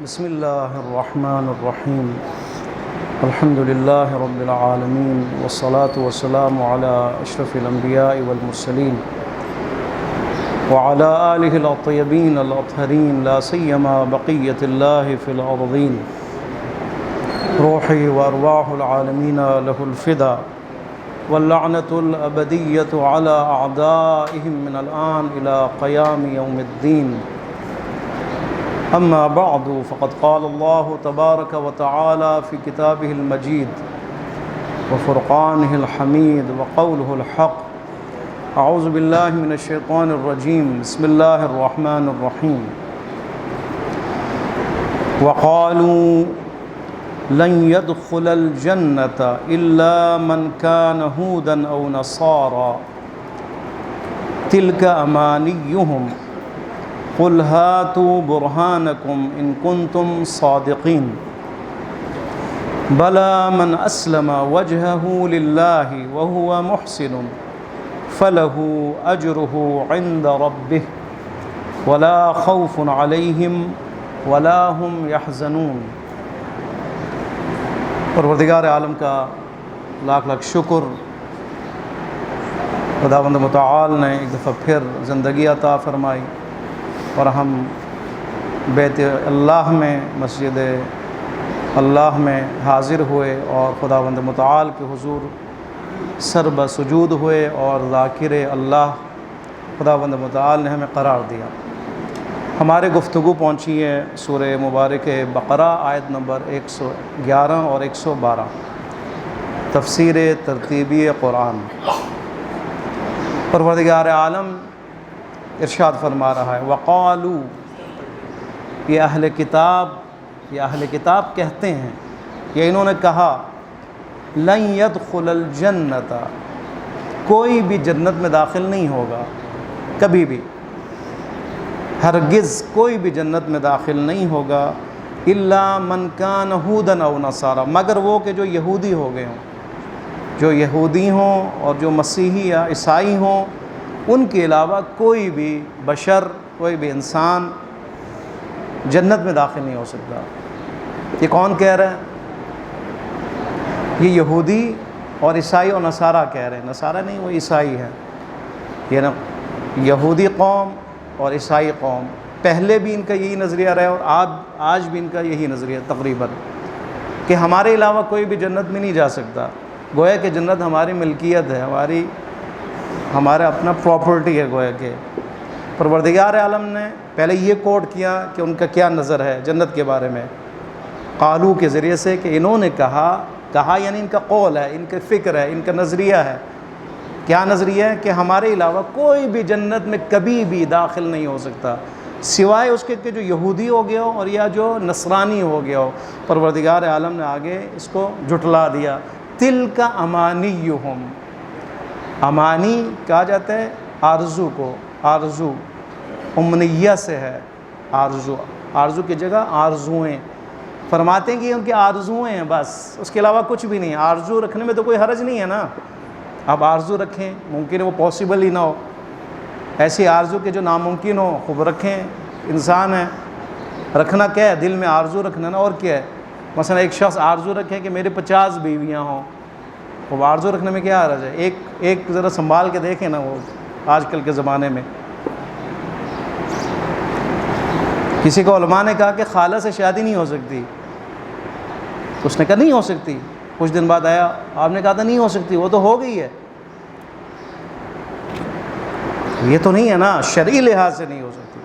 بسم اللہ الرحمن الرحیم الحمد للہ رب العالمین والصلاة والسلام علی اشرف الانبیاء والمرسلین وعلی آلہ الطیبین الاطہرین لا سیما بقیت اللہ فی الارضین روحی وارواح العالمین لہ الفدا واللعنة الأبدية على أعدائهم من الآن إلى قيام يوم الدين أما بعد فقد قال الله تبارك وتعالى في كتابه المجيد وفرقانه الحميد وقوله الحق أعوذ بالله من الشيطان الرجيم بسم الله الرحمن الرحيم وقالوا لن يدخل الجنة إلا من كان هودا أو نصارى تلك أمانيهم قل هاتوا برهانكم إن كنتم صادقين بلى من أسلم وجهه لله وهو محسن فله أجره عند ربه ولا خوف عليهم ولا هم يحزنون۔ پروردگار عالم کا لاکھ لاکھ شکر، خداوند متعال نے ایک دفعہ پھر زندگی عطا فرمائی اور ہم بیت اللہ میں، مسجد اللہ میں حاضر ہوئے اور خداوند متعال کے حضور سر بسجود ہوئے اور ذاکر اللہ خداوند متعال نے ہمیں قرار دیا۔ ہمارے گفتگو پہنچی ہے سورہ مبارک بقرہ آیت نمبر 111 اور 112، تفسیر ترتیبی قرآن۔ پروردگار عالم ارشاد فرما رہا ہے وقالو، یہ اہل کتاب کہتے ہیں، یہ انہوں نے کہا لن يدخل الجنت، کوئی بھی جنت میں داخل نہیں ہوگا، کبھی بھی، ہرگز کوئی بھی جنت میں داخل نہیں ہوگا الا من کان ہودا او نصارا، مگر وہ کہ جو یہودی ہو گئے ہوں، جو یہودی ہوں اور جو مسیحی یا عیسائی ہوں، ان کے علاوہ کوئی بھی بشر، کوئی بھی انسان جنت میں داخل نہیں ہو سکتا۔ یہ کون کہہ رہا ہے؟ یہ یہودی اور عیسائی اور نصارہ کہہ رہے ہیں، نصارہ نہیں، وہ عیسائی ہیں۔ یہ نا یہودی قوم اور عیسائی قوم، پہلے بھی ان کا یہی نظریہ رہا اور آج بھی ان کا یہی نظریہ تقریباً، کہ ہمارے علاوہ کوئی بھی جنت میں نہیں جا سکتا، گویا کہ جنت ہماری ملکیت ہے، ہمارا اپنا پراپرٹی ہے گویا کہ۔ پروردگار عالم نے پہلے یہ کوٹ کیا کہ ان کا کیا نظر ہے جنت کے بارے میں، قالو کے ذریعے سے، کہ انہوں نے کہا یعنی ان کا قول ہے، ان کا فکر ہے، ان کا نظریہ ہے۔ کیا نظریہ ہے؟ کہ ہمارے علاوہ کوئی بھی جنت میں کبھی بھی داخل نہیں ہو سکتا سوائے اس کے کہ جو یہودی ہو گیا ہو اور یا جو نصرانی ہو گیا ہو۔ پروردگار عالم نے آگے اس کو جھٹلا دیا، تلک امانیہم، امانی کہا جاتا ہے آرزو کو، آرزو امنیہ سے ہے، آرزو کی جگہ آرزوئیں، فرماتے ہیں کہ ان کی آرزوئیں ہیں بس، اس کے علاوہ کچھ بھی نہیں۔ آرزو رکھنے میں تو کوئی حرج نہیں ہے نا، آپ آرزو رکھیں، ممکن ہے وہ پاسبل ہی نہ ہو، ایسی آرزو کہ جو ناممکن ہو خوب رکھیں، انسان ہے، رکھنا کیا ہے؟ دل میں آرزو رکھنا نا، اور کیا ہے؟ مثلا ایک شخص آرزو رکھے کہ میرے 50 بیویاں ہوں، وہ آرزو رکھنے میں کیا حرج ہے؟ ایک ذرا سنبھال کے دیکھیں نا، وہ آج کل کے زمانے میں کسی کو علماء نے کہا کہ خالہ سے شادی نہیں ہو سکتی، اس نے کہا نہیں ہو سکتی، کچھ دن بعد آیا، آپ نے کہا تھا نہیں ہو سکتی، وہ تو ہو گئی ہے۔ یہ تو نہیں ہے نا، شرعی لحاظ سے نہیں ہو سکتی،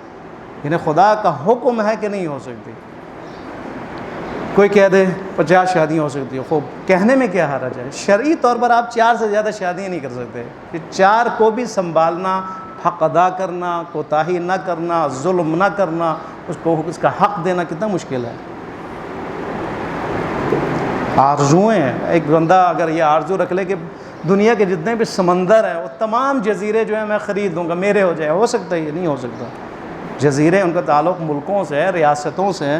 یعنی خدا کا حکم ہے کہ نہیں ہو سکتی۔ کوئی کہہ دے 50 شادیاں ہو سکتی ہیں، خوب، کہنے میں کیا حرج ہے؟ شرعی طور پر آپ 4 سے زیادہ شادیاں نہیں کر سکتے، کہ 4 کو بھی سنبھالنا، حق ادا کرنا، کوتاہی نہ کرنا، ظلم نہ کرنا، اس کا حق دینا کتنا مشکل ہے۔ آرزوئیں ہیں، ایک بندہ اگر یہ آرزو رکھ لے کہ دنیا کے جتنے بھی سمندر ہیں وہ تمام جزیرے جو ہیں میں خرید دوں گا، میرے ہو جائے، ہو سکتا ہے؟ یہ نہیں ہو سکتا۔ جزیرے ان کا تعلق ملکوں سے ہے، ریاستوں سے ہے،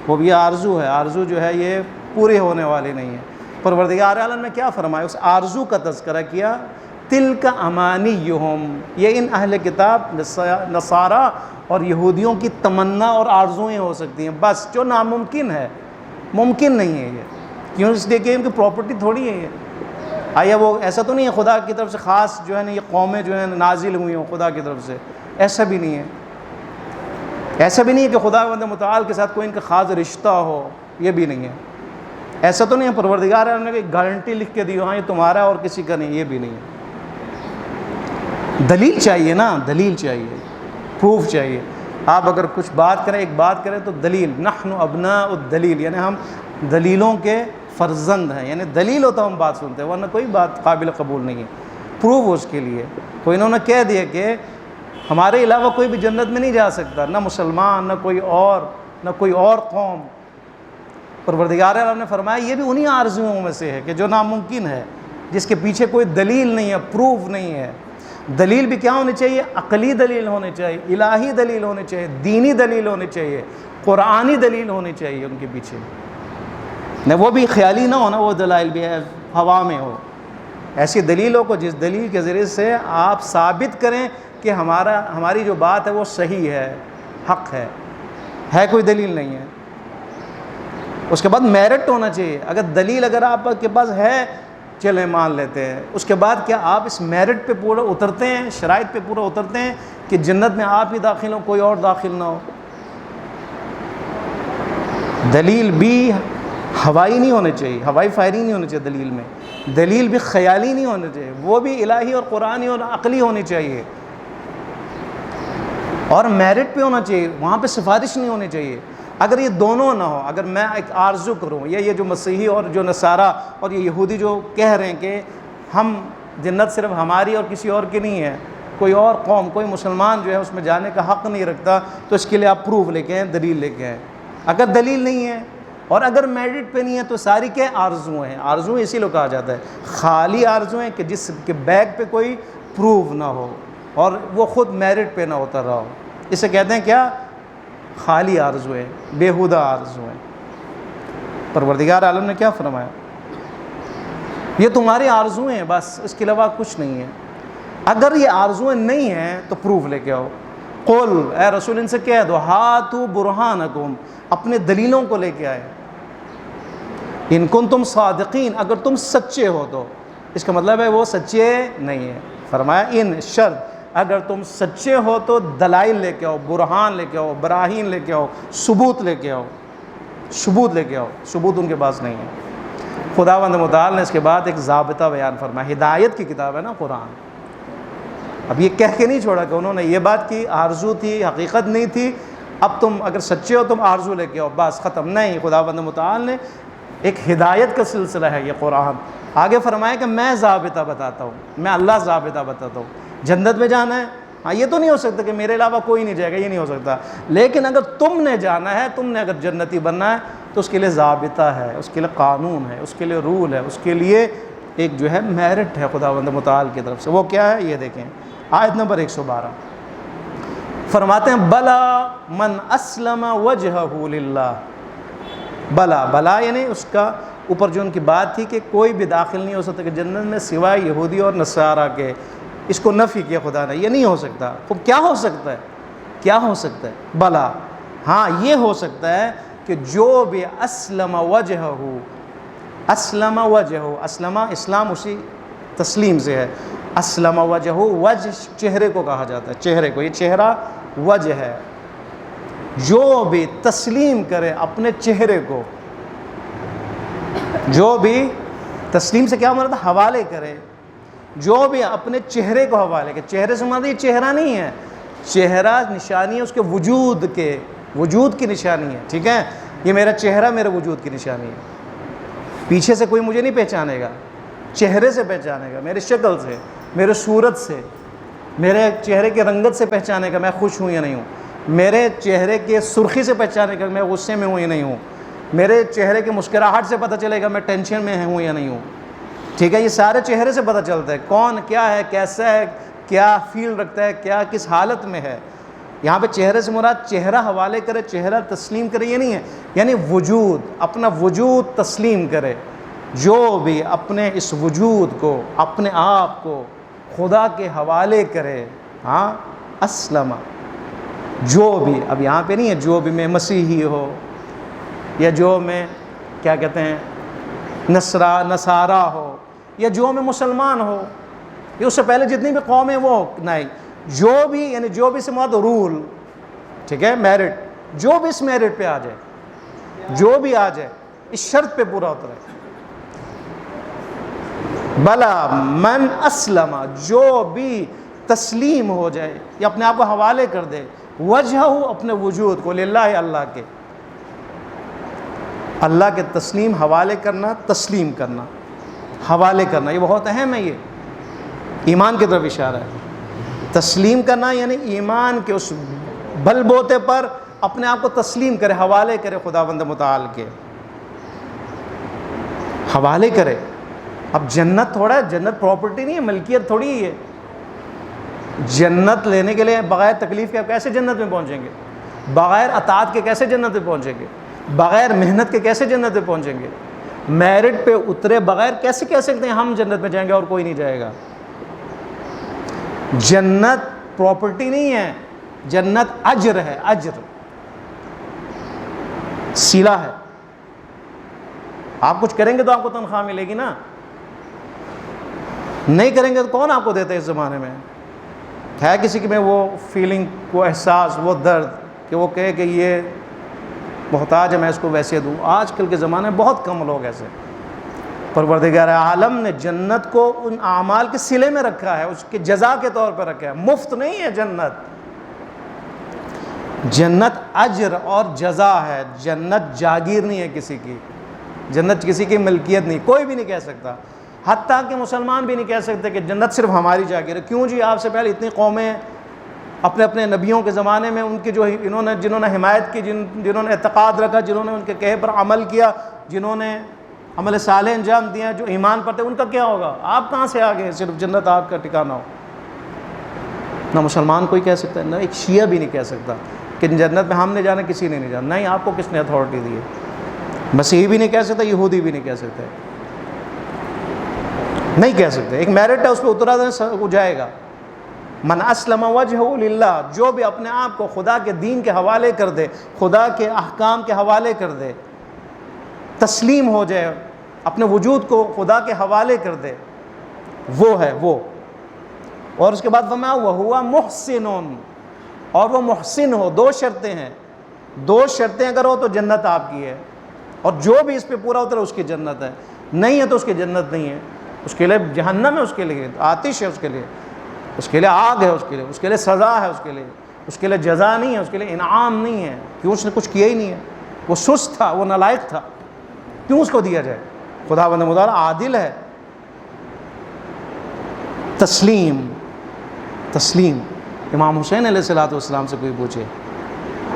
وہ بھی آرزو ہے، آرزو جو ہے یہ پوری ہونے والی نہیں ہے۔ پروردگار عالم نے کیا فرمایا؟ اس آرزو کا تذکرہ کیا تلک امانیہم، یہ ان اہل کتاب نصارہ اور یہودیوں کی تمنا اور آرزوئیں ہو سکتی ہیں بس، جو ناممکن ہے، ممکن نہیں ہے یہ، کیوں؟ اس لیے کہ ان کی پراپرٹی تھوڑی ہے یہ۔ آیا وہ ایسا تو نہیں ہے خدا کی طرف سے خاص جو ہے نا یہ قومیں جو ہیں نازل ہوئی ہوں خدا کی طرف سے، ایسا بھی نہیں ہے، ایسا بھی نہیں ہے کہ خدا متعال کے ساتھ کوئی ان کا خاص رشتہ ہو، یہ بھی نہیں ہے، ایسا تو نہیں ہے پروردگار عالم نے کوئی گارنٹی لکھ کے دی ہاں یہ تمہارا اور کسی کا نہیں، یہ بھی نہیں ہے۔ دلیل چاہیے نا، دلیل چاہیے، پروف چاہیے۔ آپ اگر کچھ بات کریں، ایک بات کریں تو دلیل، نحن ابناء الدلیل، یعنی ہم دلیلوں کے فرزند ہیں، یعنی دلیل ہوتا ہم بات سنتے ہیں، ورنہ کوئی بات قابل قبول نہیں ہے، پروف ہو اس کے لیے۔ تو انہوں نے کہہ دیا کہ ہمارے علاوہ کوئی بھی جنت میں نہیں جا سکتا، نہ مسلمان، نہ کوئی اور قوم۔ پروردگار عالم نے فرمایا یہ بھی انہی آرزوؤں میں سے ہے کہ جو ناممکن ہے، جس کے پیچھے کوئی دلیل نہیں ہے، پروف نہیں ہے۔ دلیل بھی کیا ہونی چاہیے؟ عقلی دلیل ہونی چاہیے، الہی دلیل ہونی چاہیے، دینی دلیل ہونی چاہیے، قرآنی دلیل ہونی چاہیے ان کے پیچھے، نہ وہ بھی خیالی نہ ہونا، وہ دلائل بھی ہوا میں ہو۔ ایسی دلیل ہو کو جس دلیل کے ذریعے سے آپ ثابت کریں کہ ہماری جو بات ہے وہ صحیح ہے، حق ہے کوئی دلیل نہیں ہے۔ اس کے بعد میرٹ ہونا چاہیے، اگر آپ کے پاس ہے چلیں مان لیتے ہیں، اس کے بعد کیا آپ اس میرٹ پہ پورا اترتے ہیں، شرائط پہ پورا اترتے ہیں کہ جنت میں آپ ہی داخل ہوں، کوئی اور داخل نہ ہو؟ دلیل بھی ہوائی نہیں ہونے چاہیے، ہوائی فائرنگ نہیں ہونی چاہیے دلیل میں، دلیل بھی خیالی نہیں ہونا چاہیے، وہ بھی الہی اور قرآنی اور عقلی ہونی چاہیے، اور میرٹ پہ ہونا چاہیے، وہاں پہ سفارش نہیں ہونی چاہیے۔ اگر یہ دونوں نہ ہو، اگر میں ایک آرزو کروں، یا یہ جو مسیحی اور جو نصارہ اور یہ یہودی جو کہہ رہے ہیں کہ ہم جنت صرف ہماری اور کسی اور کی نہیں ہے، کوئی اور قوم، کوئی مسلمان جو ہے اس میں جانے کا حق نہیں رکھتا، تو اس کے لیے آپ پروف لے کے آئیں، دلیل لے کے آئیں۔ اگر دلیل نہیں ہے اور اگر میرٹ پہ نہیں ہے تو ساری کیا آرزویں ہیں، آرزویں اسی لیے کہا جاتا ہے خالی آرزویں کہ جس کے بیک پہ کوئی پروف نہ ہو اور وہ خود میرٹ پہ نہ اتر رہا ہو، اسے کہتے ہیں کیا؟ خالی آرزویں، بیہودہ آرزویں۔ پروردگار عالم نے کیا فرمایا؟ یہ تمہاری آرزویں ہیں بس، اس کے علاوہ کچھ نہیں ہے۔ اگر یہ آرزویں نہیں ہیں تو پروف لے کے آؤ۔ قل، اے رسول ان سے کہہ دو، ہاتوا برہانکم، اپنے دلیلوں کو لے کے آئے، ان کنتم صادقین، اگر تم سچے ہو تو۔ اس کا مطلب ہے وہ سچے نہیں ہیں، فرمایا ان شرط، اگر تم سچے ہو تو دلائل لے کے آؤ، برہان لے کے آؤ، براہین لے کے آؤ، ثبوت لے کے آؤ، ثبوت لے کے آؤ۔ ثبوت ان کے پاس نہیں ہے۔ خداوند متعال نے اس کے بعد ایک ضابطہ بیان فرمایا، ہدایت کی کتاب ہے نا قرآن۔ اب یہ کہہ کے نہیں چھوڑا کہ انہوں نے یہ بات کی، آرزو تھی، حقیقت نہیں تھی، اب تم اگر سچے ہو تم آرزو لے کے آؤ، بس ختم۔ نہیں، خداوند متعال نے ایک ہدایت کا سلسلہ ہے یہ قرآن۔ آگے فرمایا کہ میں ضابطہ بتاتا ہوں، میں اللہ ضابطہ بتاتا ہوں۔ جنت میں جانا ہے، ہاں یہ تو نہیں ہو سکتا کہ میرے علاوہ کوئی نہیں جائے گا، یہ نہیں ہو سکتا، لیکن اگر تم نے جانا ہے، تم نے اگر جنتی بننا ہے تو اس کے لیے ضابطہ ہے، اس کے لیے قانون ہے، اس کے لیے رول ہے، اس کے لیے ایک جو ہے میرٹ ہے خداوند متعال کی طرف سے۔ وہ کیا ہے یہ دیکھیں، آیت نمبر 112 فرماتے ہیں بلا من اسلم وجہہ للہ۔ بلا یعنی اس کا اوپر جو ان کی بات تھی کہ کوئی بھی داخل نہیں ہو سکتا کہ جنت میں سوائے یہودی اور نصارہ کے، اس کو نفی کیا خدا نے، یہ نہیں ہو سکتا۔ تو کیا ہو سکتا ہے؟ کیا ہو سکتا ہے؟ بلا، ہاں یہ ہو سکتا ہے کہ جو بھی اسلم وجہہ، اسلم وجہہ، اسلم اسلام اسی تسلیم سے ہے، اسلم وجہہ، وجہ چہرے کو کہا جاتا ہے، چہرے کو، یہ چہرہ وجہ ہے، جو بھی تسلیم کرے اپنے چہرے کو، جو بھی تسلیم سے کیا مراد؟ حوالے کرے، جو بھی اپنے چہرے کو حوالے کرے۔ چہرے سے مراد یہ چہرہ نہیں ہے، چہرہ نشانی ہے اس کے وجود کی نشانی ہے، ٹھیک ہے؟ یہ میرا چہرہ میرے وجود کی نشانی ہے، پیچھے سے کوئی مجھے نہیں پہچانے گا، چہرے سے پہچانے گا، میری شکل سے، میرے صورت سے، میرے چہرے کے رنگت سے پہچانے گا میں خوش ہوں یا نہیں ہوں، میرے چہرے کے سرخی سے پہچانے گا میں غصے میں ہوں یا نہیں ہوں، میرے چہرے کے مسکراہٹ سے پتہ چلے گا میں ٹینشن میں ہوں یا نہیں ہوں، ٹھیک ہے؟ یہ سارے چہرے سے پتہ چلتا ہے کون کیا ہے، کیسا ہے، کیا فیل رکھتا ہے، کیا کس حالت میں ہے۔ یہاں پہ چہرے سے مراد چہرہ حوالے کرے، چہرہ تسلیم کرے، یہ نہیں ہے، یعنی وجود، اپنا وجود تسلیم کرے۔ جو بھی اپنے اس وجود کو، اپنے آپ کو خدا کے حوالے کرے. ہاں اسلم، جو بھی، اب یہاں پہ نہیں ہے جو بھی میں مسیحی ہو یا جو میں کیا کہتے ہیں نصارہ ہو یا جو میں مسلمان ہو، یہ اس سے پہلے جتنی بھی قومیں وہ نہیں، جو بھی، یعنی جو بھی سے مراد رول، ٹھیک ہے، میرٹ، جو بھی اس میرٹ پہ آ جائے، جو بھی آ جائے اس شرط پہ پورا اترے. بلا من اسلم، جو بھی تسلیم ہو جائے یا اپنے آپ کو حوالے کر دے، وجہ اپنے وجود کو، للہ، اللہ کے، اللہ کے تسلیم، حوالے کرنا، تسلیم کرنا، حوالے کرنا، یہ بہت اہم ہے. یہ ایمان کی طرف اشارہ ہے. تسلیم کرنا یعنی ایمان کے اس بل بوتے پر اپنے آپ کو تسلیم کرے، حوالے کرے خداوند متعال کے، حوالے کرے. اب جنت تھوڑا ہے، جنت پراپرٹی نہیں ہے، ملکیت تھوڑی ہی ہے. جنت لینے کے لیے بغیر تکلیف کے آپ کیسے جنت میں پہنچیں گے؟ بغیر اطاعت کے کیسے جنت میں پہنچیں گے؟ بغیر محنت کے کیسے جنت میں پہنچیں گے؟ میرٹ پہ اترے بغیر کیسے کہہ سکتے ہیں ہم جنت میں جائیں گے اور کوئی نہیں جائے گا؟ جنت پراپرٹی نہیں ہے، جنت اجر ہے، اجر، صلہ ہے. آپ کچھ کریں گے تو آپ کو تنخواہ ملے گی نا، نہیں کریں گے تو کون آپ کو دیتا ہے اس زمانے میں؟ ہے کسی میں وہ فیلنگ، وہ احساس، وہ درد کہ وہ کہے کہ یہ محتاج ہے میں اس کو ویسے دوں؟ آج کل کے زمانے میں بہت کم لوگ ایسے. پروردگار عالم نے جنت کو ان اعمال کے صلے میں رکھا ہے، اس کے جزا کے طور پر رکھا ہے. مفت نہیں ہے جنت، جنت اجر اور جزا ہے. جنت جاگیر نہیں ہے کسی کی، جنت کسی کی ملکیت نہیں، کوئی بھی نہیں کہہ سکتا. حتیٰ کہ مسلمان بھی نہیں کہہ سکتے کہ جنت صرف ہماری جاگیر ہے. کیوں جی؟ آپ سے پہلے اتنی قومیں اپنے اپنے نبیوں کے زمانے میں، ان کی جو جنہوں نے حمایت کی، جنہوں نے اعتقاد رکھا، جنہوں نے ان کے کہے پر عمل کیا، جنہوں نے عمل صالح انجام دیا، جو ایمان پر تھے، ان کا کیا ہوگا؟ آپ کہاں سے آگے صرف جنت آپ کا ٹھکانہ ہو؟ نہ مسلمان کوئی کہہ سکتا ہے، نہ ایک شیعہ بھی نہیں کہہ سکتا کہ جنت میں ہم نے جانا، کسی نے نہیں جانا. نہیں، آپ کو کس نے اتھارٹی دی ہے؟ مسیحی بھی نہیں کہہ سکتا، یہودی بھی نہیں کہہ سکتے، نہیں کہہ سکتے. ایک میرٹ ہے، اس پہ اترا وہ جائے گا. من اسلم وجہہ للہ، جو بھی اپنے آپ کو خدا کے دین کے حوالے کر دے، خدا کے احکام کے حوالے کر دے، تسلیم ہو جائے، اپنے وجود کو خدا کے حوالے کر دے، وہ ہے وہ. اور اس کے بعد وما وہو محسن، اور وہ محسن ہو. دو شرطیں ہیں، دو شرطیں اگر ہو تو جنت آپ کی ہے. اور جو بھی اس پہ پورا اترے اس کی جنت ہے، نہیں ہے تو اس کی جنت نہیں ہے. اس کے لیے جہنم ہے، اس کے لیے آتش ہے، اس کے لیے آگ ہے، اس کے لیے سزا ہے، اس کے لیے جزا نہیں ہے، اس کے لیے انعام نہیں ہے. کیوں؟ اس نے کچھ کیا ہی نہیں ہے، وہ سست تھا، وہ نالائق تھا، کیوں اس کو دیا جائے؟ خداوند متعال عادل ہے. تسلیم. امام حسین علیہ الصلوۃ والسلام سے کوئی پوچھے،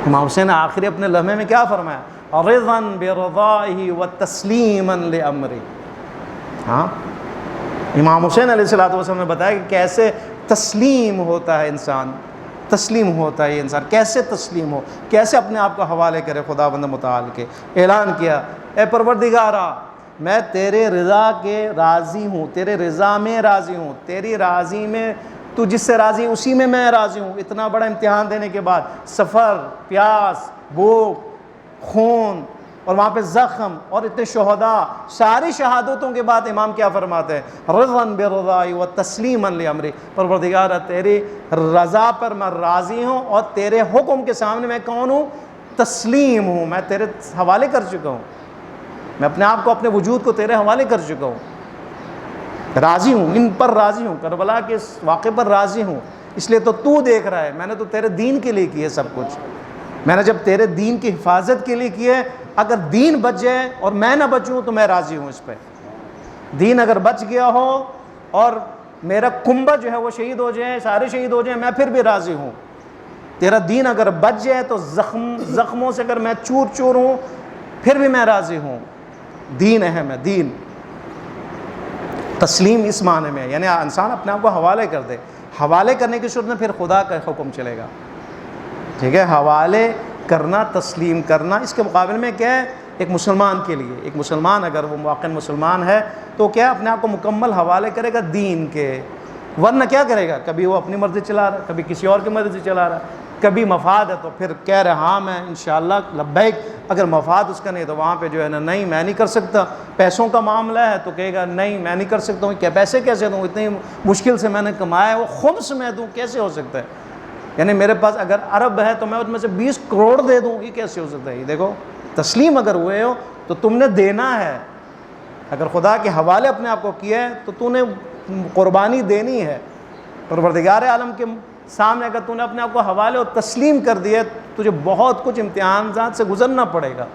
امام حسین نے آخری اپنے لمحے میں کیا فرمایا؟ رضا برضائہ وتسلیما لامرہ. ہاں، امام حسین علیہ الصلوۃ والسلام نے بتایا کہ کیسے تسلیم ہوتا ہے انسان، تسلیم ہوتا ہے انسان، کیسے تسلیم ہو، کیسے اپنے آپ کو حوالے کرے خداوند متعال کے. اعلان کیا، اے پروردگارا، میں تیرے رضا کے راضی ہوں، تیرے رضا میں راضی ہوں، تیری راضی میں، تو جس سے راضی اسی میں میں راضی ہوں. اتنا بڑا امتحان دینے کے بعد، سفر، پیاس، بھوک، خون، اور وہاں پہ زخم، اور اتنے شہداء، ساری شہادتوں کے بعد امام کیا فرماتے ہیں؟ رضا برضائی و تسلیما لامری. پروردگارہ، تیری رضا پر میں راضی ہوں اور تیرے حکم کے سامنے میں کون ہوں؟ تسلیم ہوں. میں تیرے حوالے کر چکا ہوں، میں اپنے آپ کو، اپنے وجود کو تیرے حوالے کر چکا ہوں. راضی ہوں، ان پر راضی ہوں، کربلا کے اس واقعے پر راضی ہوں. اس لیے تو دیکھ رہا ہے، میں نے تو تیرے دین کے لیے کیے سب کچھ. میں نے جب تیرے دین کی حفاظت کے لیے کیے، اگر دین بچ جائے اور میں نہ بچوں تو میں راضی ہوں اس پہ. دین اگر بچ گیا ہو اور میرا کنبہ جو ہے وہ شہید ہو جائے، سارے شہید ہو جائیں، میں پھر بھی راضی ہوں. تیرا دین اگر بچ جائے تو زخموں سے اگر میں چور چور ہوں پھر بھی میں راضی ہوں. دین اہم ہے، دین. تسلیم اس معنی میں یعنی انسان اپنے آپ کو حوالے کر دے. حوالے کرنے کی صورت میں پھر خدا کا حکم چلے گا. ٹھیک ہے، حوالے کرنا، تسلیم کرنا. اس کے مقابلے میں کیا ہے؟ ایک مسلمان کے لیے، ایک مسلمان اگر وہ واقعی مسلمان ہے تو کیا اپنے آپ کو مکمل حوالے کرے گا دین کے. ورنہ کیا کرے گا؟ کبھی وہ اپنی مرضی چلا رہا ہے، کبھی کسی اور کی مرضی چلا رہا ہے، کبھی مفاد ہے تو پھر کہہ رہے ہاں میں انشاءاللہ لبیک، اگر مفاد اس کا نہیں تو وہاں پہ جو ہے نا نہیں میں نہیں کر سکتا۔ پیسوں کا معاملہ ہے تو کہے گا نہیں میں نہیں کر سکتا ہوں، کیا پیسے کیسے دوں، اتنی مشکل سے میں نے کمایا ہے، وہ خمس میں دوں کیسے ہو سکتا ہے؟ یعنی میرے پاس اگر ارب ہے تو میں اس میں سے 20 کروڑ دے دوں، یہ کیسے ہو سکتا ہے؟ یہ دیکھو تسلیم اگر ہوئے ہو تو تم نے دینا ہے، اگر خدا کے حوالے اپنے آپ کو کیا ہے تو تو نے قربانی دینی ہے۔ پروردگار عالم کے سامنے اگر تو نے اپنے آپ کو حوالے اور تسلیم کر دیا، تجھے بہت کچھ امتحانات سے گزرنا پڑے گا۔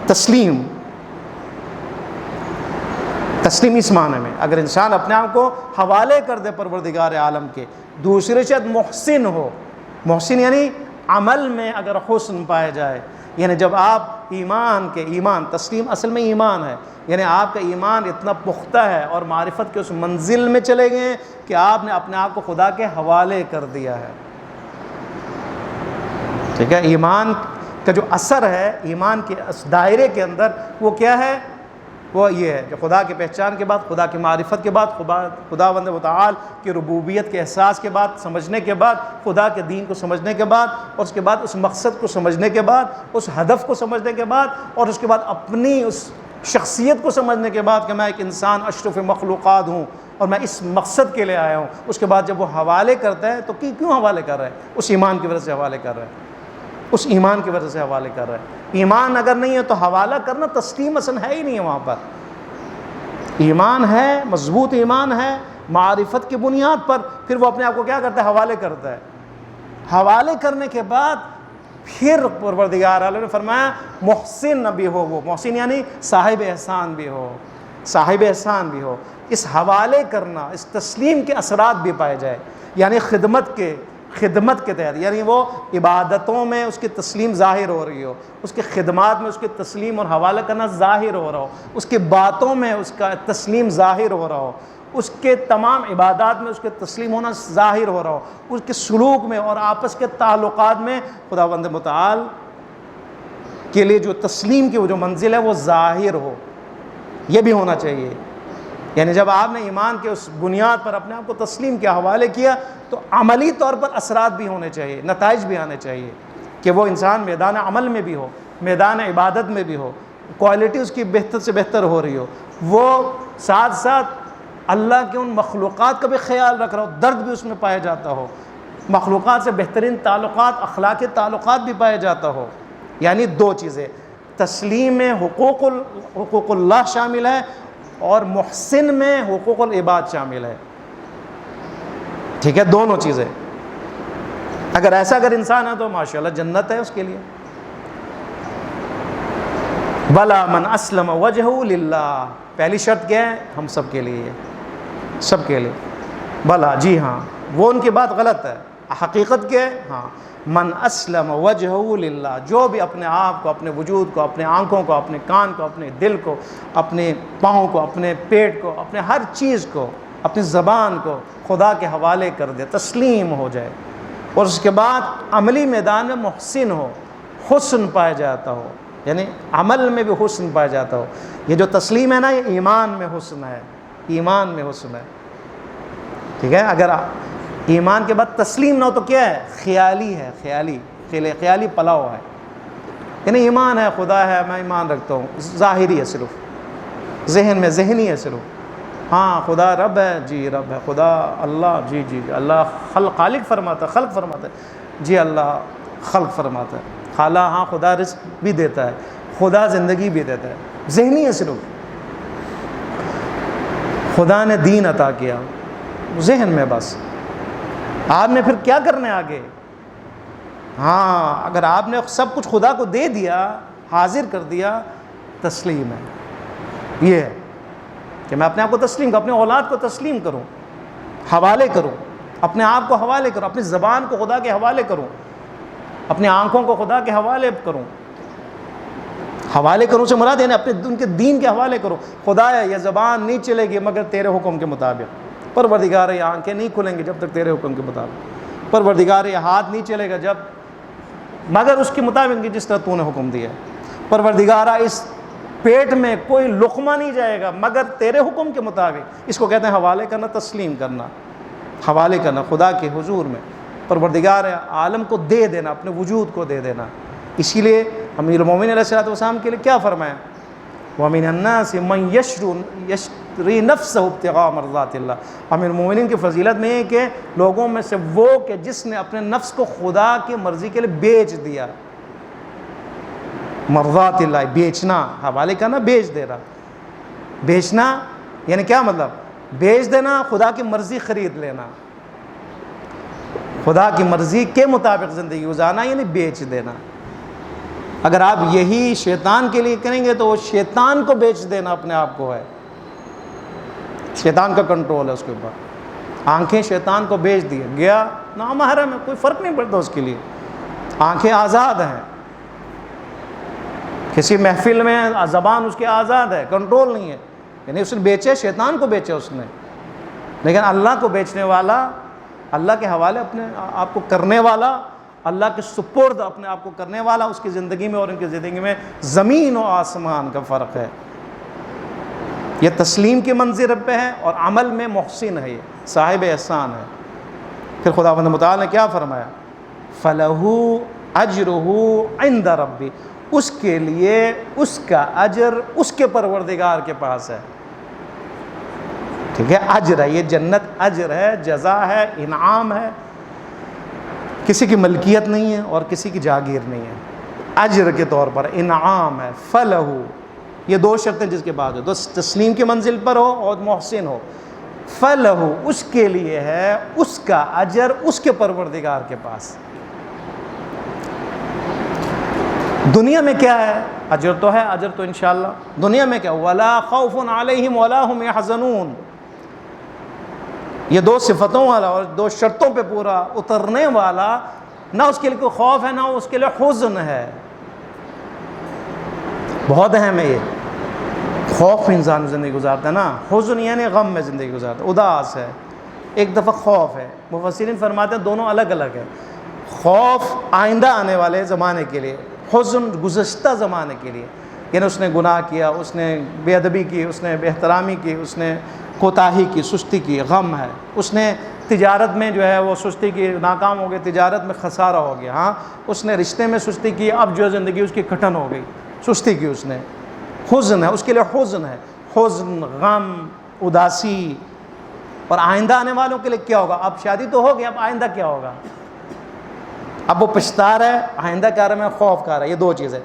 تسلیم اس معنی میں اگر انسان اپنے آپ کو حوالے کر دے پروردگار عالم کے۔ دوسرے شاید محسن ہو، محسن یعنی عمل میں اگر حسن پائے جائے، یعنی جب آپ ایمان تسلیم اصل میں ایمان ہے، یعنی آپ کا ایمان اتنا پختہ ہے اور معرفت کے اس منزل میں چلے گئے ہیں کہ آپ نے اپنے آپ کو خدا کے حوالے کر دیا ہے۔ ٹھیک ہے، ایمان کا جو اثر ہے ایمان کے اس دائرے کے اندر وہ کیا ہے؟ وہ یہ ہے کہ خدا کی پہچان کے بعد، خدا کی معرفت کے بعد، خداوند متعال کی ربوبیت کے احساس کے بعد، سمجھنے کے بعد، خدا کے دین کو سمجھنے کے بعد، اور اس کے بعد اس مقصد کو سمجھنے کے بعد، اس ہدف کو سمجھنے کے بعد، اور اس کے بعد اپنی اس شخصیت کو سمجھنے کے بعد کہ میں ایک انسان اشرف مخلوقات ہوں اور میں اس مقصد کے لیے آیا ہوں، اس کے بعد جب وہ حوالے کرتا ہے تو کیوں حوالے کر رہا ہے؟ اس ایمان کی وجہ سے حوالے کر رہا ہے، اس ایمان کی وجہ سے حوالے کر رہا ہے۔ ایمان اگر نہیں ہے تو حوالہ کرنا تسلیم اصلا ہے ہی نہیں ہے وہاں پر۔ ایمان ہے، مضبوط ایمان ہے، معرفت کی بنیاد پر پھر وہ اپنے آپ کو کیا کرتا ہے؟ حوالے کرتا ہے۔ حوالے کرنے کے بعد پھر پروردگار عالم نے فرمایا محسن بھی ہو، وہ محسن یعنی صاحب احسان بھی ہو، صاحب احسان بھی ہو۔ اس حوالے کرنا، اس تسلیم کے اثرات بھی پائے جائے، یعنی خدمت کے تحت، یعنی وہ عبادتوں میں اس کی تسلیم ظاہر ہو رہی ہو، اس کے خدمات میں اس کی تسلیم اور حوالہ کرنا ظاہر ہو رہا ہو، اس کے باتوں میں اس کا تسلیم ظاہر ہو رہا ہو، اس کے تمام عبادات میں اس کے تسلیم ہونا ظاہر ہو رہا ہو، اس کے سلوک میں اور آپس کے تعلقات میں خداوند متعال کے لیے جو تسلیم کی وہ جو منزل ہے وہ ظاہر ہو، یہ بھی ہونا چاہیے۔ یعنی جب آپ نے ایمان کے اس بنیاد پر اپنے آپ کو تسلیم کے حوالے کیا تو عملی طور پر اثرات بھی ہونے چاہیے، نتائج بھی آنے چاہیے کہ وہ انسان میدان عمل میں بھی ہو، میدان عبادت میں بھی ہو، کوالٹی اس کی بہتر سے بہتر ہو رہی ہو، وہ ساتھ ساتھ اللہ کے ان مخلوقات کا بھی خیال رکھ رہا ہو، درد بھی اس میں پایا جاتا ہو، مخلوقات سے بہترین تعلقات، اخلاقی تعلقات بھی پایا جاتا ہو۔ یعنی دو چیزیں، تسلیم میں حقوق اللہ شامل ہے اور محسن میں حقوق العباد شامل ہے۔ ٹھیک ہے، دونوں چیزیں اگر انسان ہے تو ماشاءاللہ جنت ہے اس کے لیے۔ بلا من اسلم وجہہ للہ، پہلی شرط کیا ہے؟ ہم سب کے لیے، سب کے لیے بلا، جی ہاں، وہ ان کی بات غلط ہے، حقیقت کیا ہے؟ ہاں، من اسلم وجہہ للہ، جو بھی اپنے آپ کو، اپنے وجود کو، اپنے آنکھوں کو، اپنے کان کو، اپنے دل کو، اپنے پاؤں کو، اپنے پیٹ کو، اپنے ہر چیز کو، اپنی زبان کو خدا کے حوالے کر دے، تسلیم ہو جائے، اور اس کے بعد عملی میدان میں محسن ہو، حسن پایا جاتا ہو، یعنی عمل میں بھی حسن پایا جاتا ہو۔ یہ جو تسلیم ہے نا، یہ ایمان میں حسن ہے، ایمان میں حسن ہے۔ ٹھیک ہے، اگر ایمان کے بعد تسلیم نہ ہو تو کیا ہے؟ خیالی ہے، خیالی پلاؤ ہے، یعنی ایمان ہے، خدا ہے، میں ایمان رکھتا ہوں، ظاہری ہے، صرف ذہن میں، ذہنی ہے صرف۔ ہاں خدا رب ہے، جی رب ہے، خدا اللہ، جی اللہ خالق فرماتا ہے، خلق فرماتا ہے، جی اللہ خلق فرماتا ہے، خالہ، ہاں خدا رزق بھی دیتا ہے، خدا زندگی بھی دیتا ہے، ذہنی ہے صرف۔ خدا نے دین عطا کیا ذہن میں، بس آپ نے پھر کیا کرنا ہے آگے؟ ہاں اگر آپ نے سب کچھ خدا کو دے دیا، حاضر کر دیا، تسلیم ہے، یہ ہے کہ میں اپنے آپ کو تسلیم کروں، اپنے اولاد کو تسلیم کروں، حوالے کروں، اپنے آپ کو حوالے کروں، اپنی زبان کو خدا کے حوالے کروں، اپنی آنکھوں کو خدا کے حوالے کروں۔ حوالے کروں سے مراد ہے اپنے ان کے دین کے حوالے کروں۔ خدا ہے، یہ زبان نہیں چلے گی مگر تیرے حکم کے مطابق، پروردگار یہ آنکھیں نہیں کھلیں گی جب تک تیرے حکم کے مطابق، پروردگار یہ ہاتھ نہیں چلے گا جب مگر اس کے مطابق جس طرح تو نے حکم دیا، پروردگارہ اس پیٹ میں کوئی لقمہ نہیں جائے گا مگر تیرے حکم کے مطابق. اس کو کہتے ہیں حوالے کرنا، تسلیم کرنا، حوالے کرنا خدا کے حضور میں، پروردگار عالم کو دے دینا، اپنے وجود کو دے دینا. اسی لیے امیر المومنین علیہ الصلوۃ والسلام کے لیے کیا فرمایا؟ وَمِنَ النَّاسِ مَن يَشْتَرِي نَفْسَهُ ابْتِغَاءَ مَرْضَاتِ اللَّهِ. امیر المومنین کی فضیلت میں ہے کہ لوگوں میں سے وہ کہ جس نے اپنے نفس کو خدا کی مرضی کے لیے بیچ دیا. مرضات اللہ، بیچنا، حوالے کرنا، بیچ دینا. بیچنا یعنی کیا مطلب؟ بیچ دینا، خدا کی مرضی خرید لینا، خدا کی مرضی کے مطابق زندگی گزارنا یعنی بیچ دینا. اگر آپ یہی شیطان کے لیے کریں گے تو وہ شیطان کو بیچ دینا اپنے آپ کو ہے. شیطان کا کنٹرول ہے اس کے اوپر. آنکھیں شیطان کو بیچ دی، گیا نامحرم ہے، کوئی فرق نہیں پڑتا اس کے لیے. آنکھیں آزاد ہیں، کسی محفل میں زبان اس کی آزاد ہے، کنٹرول نہیں ہے. یعنی اس نے بیچے، شیطان کو بیچے اس نے. لیکن اللہ کو بیچنے والا، اللہ کے حوالے اپنے آپ کو کرنے والا، اللہ کے سپرد اپنے آپ کو کرنے والا، اس کی زندگی میں اور ان کی زندگی میں زمین و آسمان کا فرق ہے. یہ تسلیم کی منزل پہ ہے اور عمل میں محسن ہے، یہ صاحب احسان ہے. پھر خداوند متعال نے کیا فرمایا؟ فَلَهُ أَجْرُهُ عِنْدَ رَبِّ. اس کے لیے اس کا اجر اس کے پروردگار کے پاس ہے. ٹھیک ہے، اجر ہے، یہ جنت اجر ہے، جزا ہے، انعام ہے. کسی کی ملکیت نہیں ہے اور کسی کی جاگیر نہیں ہے، اجر کے طور پر انعام ہے. فَلَهُ، یہ دو شرطیں جس کے بعد ہو، تسلیم کی منزل پر ہو اور محسن ہو. فَلَهُ، اس کے لیے ہے اس کا اجر اس کے پروردگار کے پاس. دنیا میں کیا ہے؟ اجر تو ہے، اجر تو انشاءاللہ. دنیا میں کیا؟ وَلَا خَوْفٌ عَلَيْهِمْ وَلَا هُمْ يَحْزَنُونَ. یہ دو صفتوں والا اور دو شرطوں پہ پورا اترنے والا، نہ اس کے لیے کوئی خوف ہے نہ اس کے لیے حزن ہے. بہت اہم ہے یہ. خوف میں انسان زندگی گزارتا ہے نا، حزن یعنی غم میں زندگی گزارتا ہے، اداس ہے. ایک دفعہ خوف ہے، مفسرین فرماتے ہیں دونوں الگ الگ ہے. خوف آئندہ آنے والے زمانے کے لیے، حزن گزشتہ زمانے کے لیے. یعنی اس نے گناہ کیا، اس نے بے ادبی کی، اس نے بے احترامی کی، اس نے کوتاہی کی، سستی کی، غم ہے. اس نے تجارت میں جو ہے وہ سستی کی، ناکام ہو گئی، تجارت میں خسارہ ہو گیا. ہاں، اس نے رشتے میں سستی کی، اب جو ہے زندگی اس کی کٹن ہو گئی، سستی کی اس نے. حزن ہے، اس کے لیے حزن ہے، حزن، غم، اداسی. اور آئندہ آنے والوں کے لیے کیا ہوگا؟ اب شادی تو ہو گئی، اب آئندہ کیا ہوگا؟ اب وہ پچھتا رہا ہے، آئندہ کیا رہا ہے، میں خوف کر رہا ہے. یہ دو چیزیں،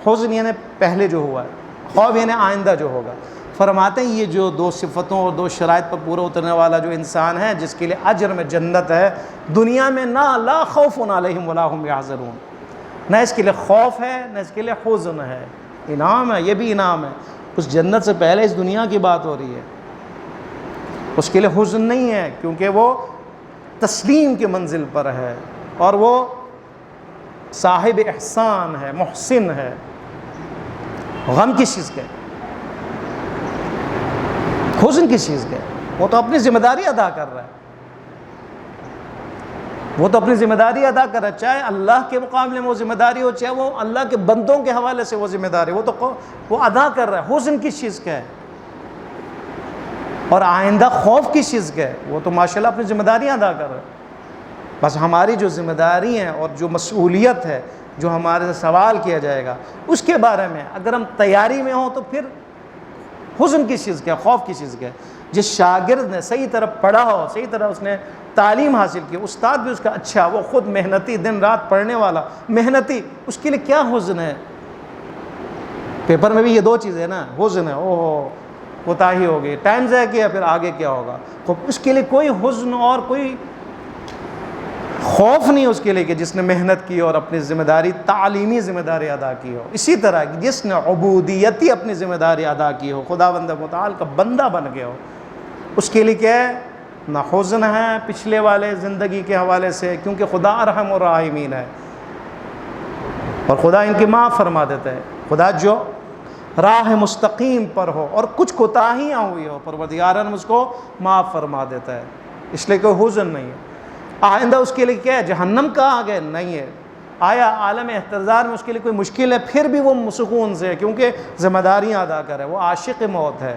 حزن یعنی پہلے جو ہوا ہے، خوف یعنی آئندہ جو ہوگا. فرماتے ہیں یہ جو دو صفتوں اور دو شرائط پر پورا اترنے والا جو انسان ہے، جس کے لیے اجر میں جنت ہے، دنیا میں نہ لا خوف علیہم ولا هم یحزنون، نہ اس کے لیے خوف ہے نہ اس کے لیے حزن ہے. انعام ہے، یہ بھی انعام ہے. اس جنت سے پہلے اس دنیا کی بات ہو رہی ہے. اس کے لیے حزن نہیں ہے کیونکہ وہ تسلیم کی منزل پر ہے اور وہ صاحب احسان ہے، محسن ہے. غم کس چیز کا ہے؟ حزن کس چیز کا ہے؟ وہ تو اپنی ذمہ داری ادا کر رہا ہے. وہ تو اپنی ذمہ داری ادا کر رہا ہے، چاہے اللہ کے مقابلے میں وہ ذمہ داری ہو، چاہے وہ اللہ کے بندوں کے حوالے سے وہ ذمہ داری، وہ تو وہ ادا کر رہا ہے. حزن کس چیز کا ہے اور آئندہ خوف کس چیز کا ہے؟ وہ تو ماشاءاللہ اپنی ذمہ داریاں ادا کر رہا ہے. بس ہماری جو ذمہ داری ہیں اور جو مسئولیت ہے، جو ہمارے سے سوال کیا جائے گا، اس کے بارے میں اگر ہم تیاری میں ہوں تو پھر حزن کس چیز کا ہے، خوف کس چیز کا ہے؟ جس شاگرد نے صحیح طرح پڑھا ہو، صحیح طرح اس نے تعلیم حاصل کی، استاد بھی اس کا اچھا، وہ خود محنتی، دن رات پڑھنے والا محنتی، اس کے لیے کیا حزن ہے؟ پیپر میں بھی یہ دو چیزیں نا، حزن ہے، اوہ کوتاہی ہو گئی، ٹائم ضائع کیا، پھر آگے کیا ہوگا. اس کے لیے کوئی حزن اور کوئی خوف نہیں اس کے لیے کہ جس نے محنت کی اور اپنی ذمہ داری، تعلیمی ذمہ داری ادا کی ہو. اسی طرح جس نے عبودیتی اپنی ذمہ داری ادا کی ہو، خداوند متعال کا بندہ بن گیا ہو، اس کے لیے کیا ہے؟ نہ حزن ہے پچھلے والے زندگی کے حوالے سے، کیونکہ خدا ارحم الراحمین ہے اور خدا ان کی معاف فرما دیتا ہے. خدا جو راہ مستقیم پر ہو اور کچھ کوتاہیاں ہوئی ہو، پروردگارن اس کو معاف فرما دیتا ہے. اس لیے کوئی حزن نہیں ہے. آئندہ اس کے لیے کیا ہے؟ جہنم کا آگے نہیں ہے. آیا عالم احتضار میں اس کے لیے کوئی مشکل ہے؟ پھر بھی وہ سکون سے ہے، کیونکہ ذمہ داریاں ادا کر ہے، وہ عاشق موت ہے،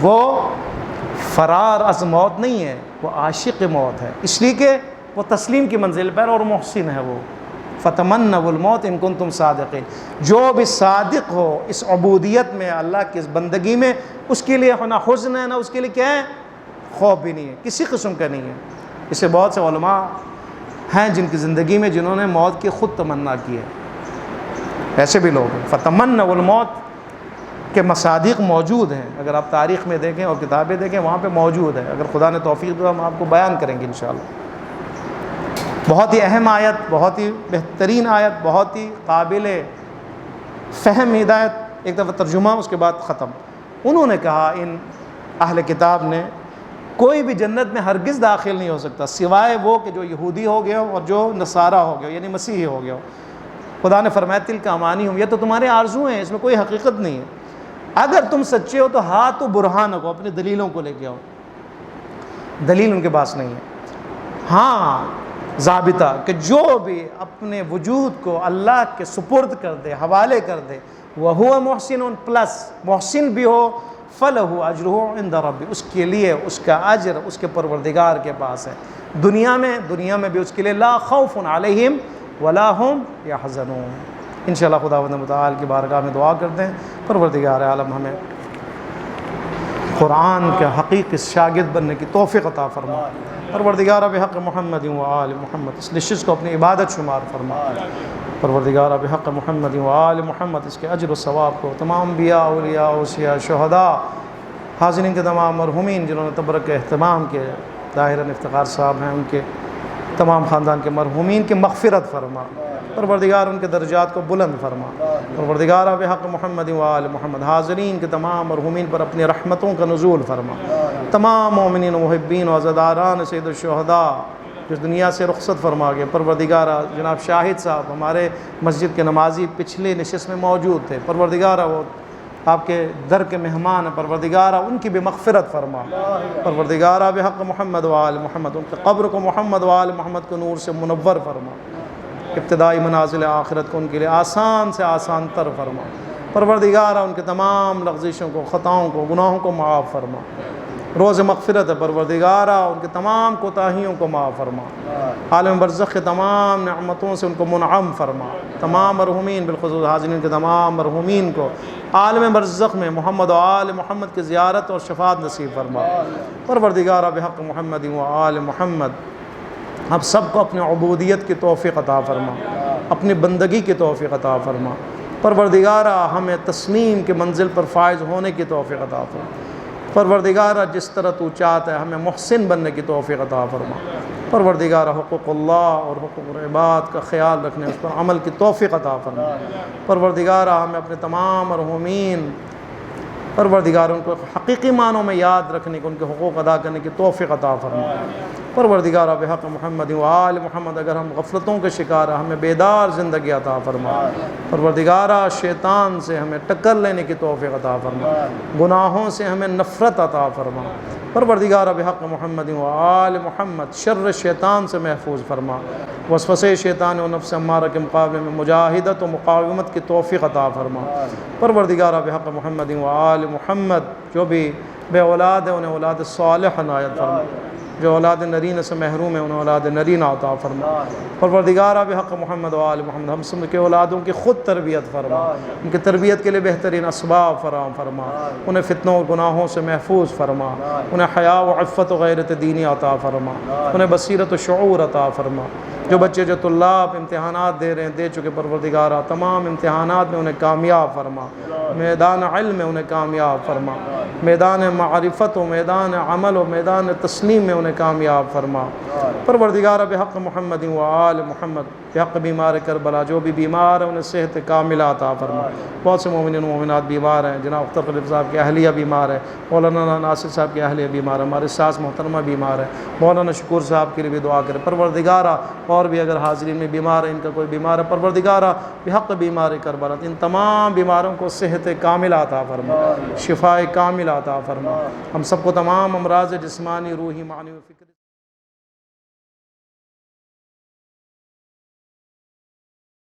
وہ فرار از موت نہیں ہے، وہ عاشق موت ہے، اس لیے کہ وہ تسلیم کی منزل پر اور محسن ہے وہ۔ فتمنوا الموت ان کنتم صادقین، جو بھی صادق ہو اس عبودیت میں، اللہ کی اس بندگی میں، اس کے لیے نہ حزن ہے، نہ اس کے لیے کیا ہے، خوف بھی نہیں ہے، کسی قسم کا نہیں ہے۔ اس سے بہت سے علماء ہیں جن کی زندگی میں جنہوں نے موت کی خود تمنا کی ہے، ایسے بھی لوگ ہیں۔ فتمنوا الموت کے مصادیق موجود ہیں، اگر آپ تاریخ میں دیکھیں اور کتابیں دیکھیں وہاں پہ موجود ہے، اگر خدا نے توفیق دیا ہم آپ کو بیان کریں گے انشاءاللہ۔ بہت ہی اہم آیت، بہت ہی بہترین آیت، بہت ہی قابل فہم ہدایت۔ ایک دفعہ ترجمہ اس کے بعد ختم۔ انہوں نے کہا، ان اہل کتاب نے، کوئی بھی جنت میں ہرگز داخل نہیں ہو سکتا سوائے وہ کہ جو یہودی ہو گیا اور جو نصارہ ہو گیا، یعنی مسیحی ہو گیا۔ خدا نے فرمایا تلک امانیہم، یہ تو تمہارے آرزو ہیں، اس میں کوئی حقیقت نہیں ہے۔ اگر تم سچے ہو تو ہاتھو برہانکو، اپنی دلیلوں کو لے کے آؤ۔ دلیل ان کے پاس نہیں ہے۔ ہاں ضابطہ کہ جو بھی اپنے وجود کو اللہ کے سپرد کر دے، حوالے کر دے، وَهُوَ مُحْسِنٌ پلس محسن بھی ہو، فَلَهُ أَجْرُهُ عِنْدَ رَبِّهِ، اس کے لیے اس کا اجر اس کے پروردگار کے پاس ہے۔ دنیا میں بھی اس کے لیے لا خوف علیہم ولا هم يحزنون۔ انشاءاللہ خداوند متعال کی بارگاہ میں دعا کرتے ہیں، پروردگار عالم ہمیں قرآن کے حقیقی شاگرد بننے کی توفیق عطا فرما۔ پروردگار بحق محمد و آل محمد اس نشست کو اپنی عبادت شمار فرما۔ پروردگار بحق محمد و آل محمد اس کے اجر و ثواب کو تمام انبیاء، اولیاء، اوصیاء، شہداء، حاضرین کے تمام مرحومین جنہوں نے تبرک کے اہتمام کے، ظاہراً افتخار صاحب ہیں، ان کے تمام خاندان کے مرحومین کی مغفرت فرما۔ پروردگار ان کے درجات کو بلند فرما۔ پروردگار بحق محمد و آل محمد حاضرین کے تمام مرحومین پر اپنی رحمتوں کا نزول فرما۔ تمام مومنین و محبین و عزاداران سید الشہداء جس دنیا سے رخصت فرما گئے، پروردگار جناب شاہد صاحب ہمارے مسجد کے نمازی پچھلے نشست میں موجود تھے، پروردگار وہ آپ کے در کے مہمان ہیں، پروردگار ان کی بھی مغفرت فرما۔ پروردگار بحق محمد و آل محمد ان کے قبر کو محمد و آل محمد کو نور سے منور فرما۔ ابتدائی منازل آخرت کو ان کے لیے آسان سے آسان تر فرما۔ پروردگار ان کے تمام لغزشوں کو، خطاؤں کو، گناہوں کو معاف فرما۔ روز مغفرت ہے، پروردگار ان کے تمام کوتاہیوں کو معاف فرما۔ عالم برزخ کے تمام نعمتوں سے ان کو منعم فرما۔ تمام مرحومین بالخصوص حاضرین کے تمام مرحومین کو عالم برزخ میں محمد و آل محمد کی زیارت اور شفاعت نصیب فرما۔ پروردگار بحق محمد و آل محمد ہم سب کو اپنے عبودیت کی توفیق عطا فرما، اپنی بندگی کی توفیق عطا فرما۔ پروردگارہ ہمیں تسلیم کے منزل پر فائز ہونے کی توفیق عطا فرما۔ پروردگارہ جس طرح تو چاہتا ہے ہمیں محسن بننے کی توفیق عطا فرما۔ پروردگارہ حقوق اللہ اور حقوق العباد کا خیال رکھنے، اس پر عمل کی توفیق عطا فرما۔ پروردگارہ ہمیں اپنے تمام مرحومین، پروردگار ان کو حقیقی معنوں میں یاد رکھنے کی، ان کے حقوق ادا کرنے کی توفیق عطا فرما۔ پروردگار بحق محمد و آل محمد اگر ہم غفلتوں کے شکار ہیں ہمیں بیدار زندگی عطا فرما۔ پروردگار شیطان سے ہمیں ٹکر لینے کی توفیق عطا فرما، گناہوں سے ہمیں نفرت عطا فرما۔ پروردگار بحق محمد و آل محمد شر شیطان سے محفوظ فرما، وسوسے شیطان و نفس امارہ کے مقابلے میں مجاہدت و مقاومت کی توفیق عطا فرما۔ پروردگار بحق محمد و آل محمد جو بھی بے اولاد ہے انہیں اولاد صالح عنایت فرما، جو اولاد نرین سے محروم ہیں انہیں اولاد نرین عطا فرما۔ پروردگار بحق محمد و آل محمد ہم سب کے اولادوں کی خود تربیت فرما، ان کی تربیت کے لیے بہترین اسباب فراہم فرما، انہیں فتنوں اور گناہوں سے محفوظ فرما، انہیں حیا و عفت و غیرت دینی عطا فرما، انہیں بصیرت و شعور عطا فرما۔ جو بچے جو طلاب امتحانات دے رہے ہیں، دے چکے، پروردگارہ تمام امتحانات میں انہیں کامیاب فرما، میدان علم میں انہیں کامیاب فرما، میدان معرفت و میدان عمل و میدان تسلیم میں انہیں کامیاب فرما۔ پروردگار بحق محمد و آل محمد بحق بیمار کربلا جو بھی بیمار ہیں انہیں صحت کاملہ عطا فرما۔ بہت سے مومنین و مومنات بیمار ہیں، جناب اختر خلیف صاحب کی اہلیہ بیمار ہے، مولانا ناصر صاحب کی اہلیہ بیمار ہے، ہمارے ساس محترمہ بیمار ہے، مولانا شکور صاحب کے لیے بھی دعا کرے۔ پروردگارہ اور بھی اگر حاضرین میں بیمار ہے، ان کا کوئی بیمار ہے، پروردگارہ بحق بیمار کربلا ان تمام بیماروں کو صحت کاملہ عطا فرما، شفاء کاملہ عطا فرما۔ ہم سب کو تمام امراض جسمانی، روحی، معنی و فکری